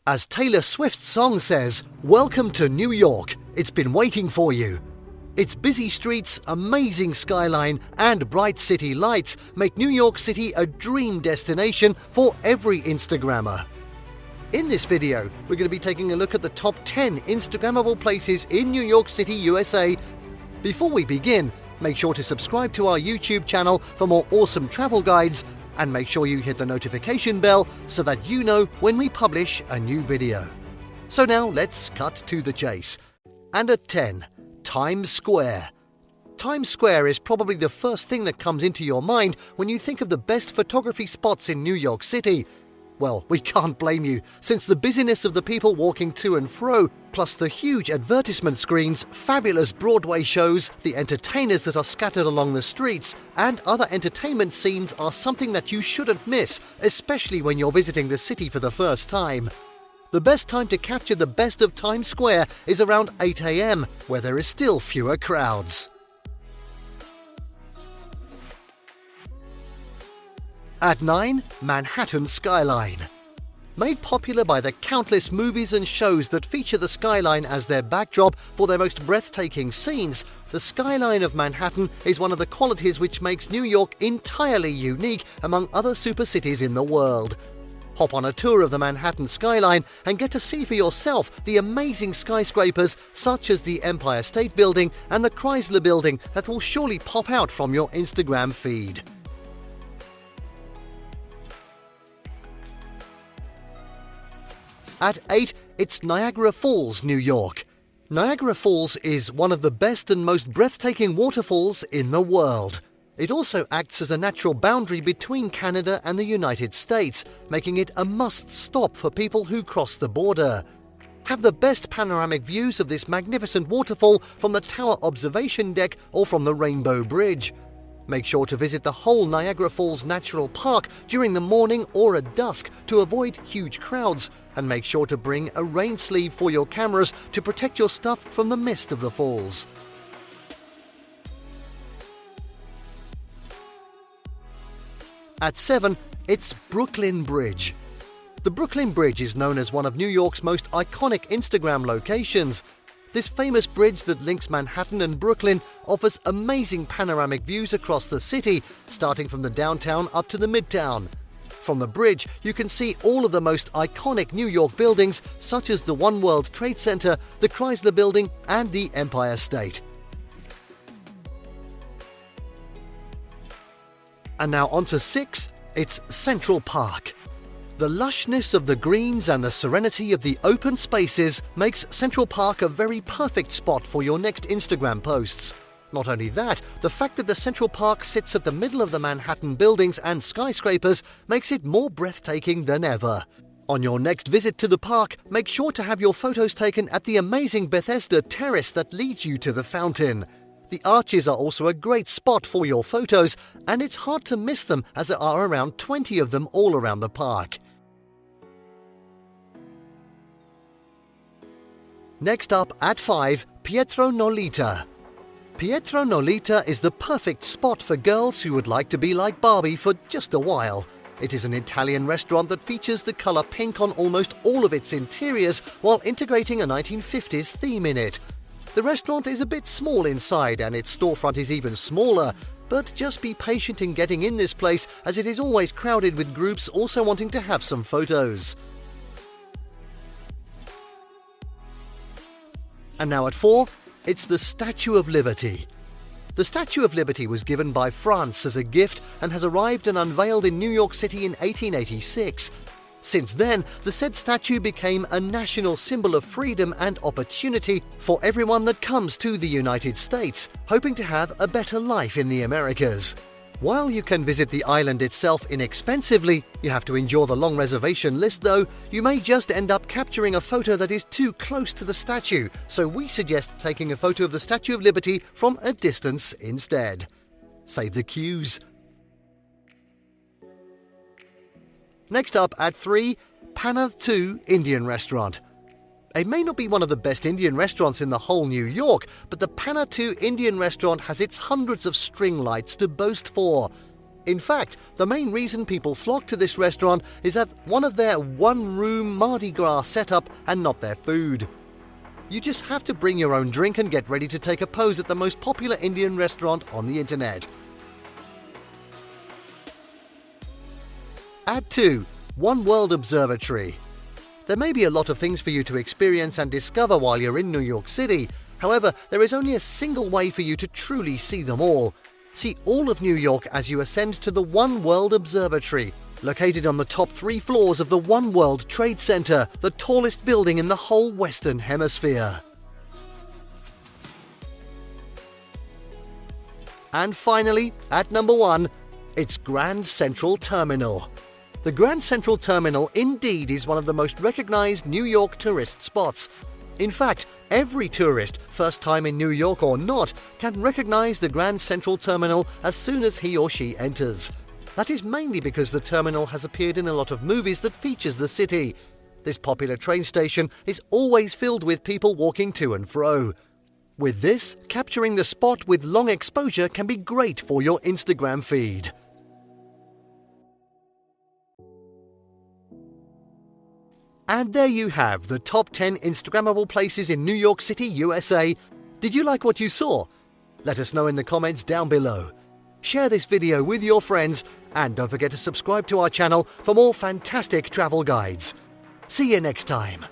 As Taylor Swift's song says, "Welcome to New York. It's been waiting for you." Its busy streets, amazing skyline, and bright city lights make New York City a dream destination for every Instagrammer. In this video, we're going to be taking a look at the top 10 Instagrammable places in New York City, USA. Before we begin, make sure to subscribe to our YouTube channel for more awesome travel guides, and make sure you hit the notification bell so that you know when we publish a new video. So now let's cut to the chase. And at 10, Times Square. Times Square is probably the first thing that comes into your mind when you think of the best photography spots in New York City. Well, we can't blame you, since the busyness of the people walking to and fro, plus the huge advertisement screens, fabulous Broadway shows, the entertainers that are scattered along the streets, and other entertainment scenes are something that you shouldn't miss, especially when you're visiting the city for the first time. The best time to capture the best of Times Square is around 8 a.m, where there is still fewer crowds. At 9, Manhattan Skyline. Made popular by the countless movies and shows that feature the skyline as their backdrop for their most breathtaking scenes, the skyline of Manhattan is one of the qualities which makes New York entirely unique among other super cities in the world. Hop on a tour of the Manhattan Skyline and get to see for yourself the amazing skyscrapers such as the Empire State Building and the Chrysler Building that will surely pop out from your Instagram feed. At 8, it's Niagara Falls, New York. Niagara Falls is one of the best and most breathtaking waterfalls in the world. It also acts as a natural boundary between Canada and the United States, making it a must-stop for people who cross the border. Have the best panoramic views of this magnificent waterfall from the Tower Observation Deck or from the Rainbow Bridge. Make sure to visit the whole Niagara Falls Natural Park during the morning or at dusk to avoid huge crowds, and make sure to bring a rain sleeve for your cameras to protect your stuff from the mist of the falls. At 7, it's Brooklyn Bridge. The Brooklyn Bridge is known as one of New York's most iconic Instagram locations. This famous bridge that links Manhattan and Brooklyn offers amazing panoramic views across the city, starting from the downtown up to the midtown. From the bridge, you can see all of the most iconic New York buildings, such as the One World Trade Center, the Chrysler Building, and the Empire State. And now on to 6, it's Central Park. The lushness of the greens and the serenity of the open spaces makes Central Park a very perfect spot for your next Instagram posts. Not only that, the fact that the Central Park sits at the middle of the Manhattan buildings and skyscrapers makes it more breathtaking than ever. On your next visit to the park, make sure to have your photos taken at the amazing Bethesda terrace that leads you to the fountain. The arches are also a great spot for your photos, and it's hard to miss them as there are around 20 of them all around the park. Next up at 5, Pietro NoLita. Pietro NoLita is the perfect spot for girls who would like to be like Barbie for just a while. It is an Italian restaurant that features the color pink on almost all of its interiors while integrating a 1950s theme in it. The restaurant is a bit small inside and its storefront is even smaller, but just be patient in getting in this place as it is always crowded with groups also wanting to have some photos. And now at 4, it's the Statue of Liberty. The Statue of Liberty was given by France as a gift and has arrived and unveiled in New York City in 1886. Since then, the said statue became a national symbol of freedom and opportunity for everyone that comes to the United States, hoping to have a better life in the Americas. While you can visit the island itself inexpensively, you have to endure the long reservation list though. You may just end up capturing a photo that is too close to the statue, so we suggest taking a photo of the Statue of Liberty from a distance instead. Save the queues. Next up at 3, Panna 2 Indian Restaurant. It may not be one of the best Indian restaurants in the whole New York, but the Panna 2 Indian Restaurant has its hundreds of string lights to boast for. In fact, the main reason people flock to this restaurant is that one of their one-room Mardi Gras setup and not their food. You just have to bring your own drink and get ready to take a pose at the most popular Indian restaurant on the internet. At 2. One World Observatory. There may be a lot of things for you to experience and discover while you're in New York City. However, there is only a single way for you to truly see them all. See all of New York as you ascend to the One World Observatory, located on the top 3 floors of the One World Trade Center, the tallest building in the whole Western Hemisphere. And finally, at number 1, it's Grand Central Terminal. The Grand Central Terminal indeed is one of the most recognized New York tourist spots. In fact, every tourist, first time in New York or not, can recognize the Grand Central Terminal as soon as he or she enters. That is mainly because the terminal has appeared in a lot of movies that features the city. This popular train station is always filled with people walking to and fro. With this, capturing the spot with long exposure can be great for your Instagram feed. And there you have the top 10 Instagrammable places in New York City, USA. Did you like what you saw? Let us know in the comments down below. Share this video with your friends and don't forget to subscribe to our channel for more fantastic travel guides. See you next time.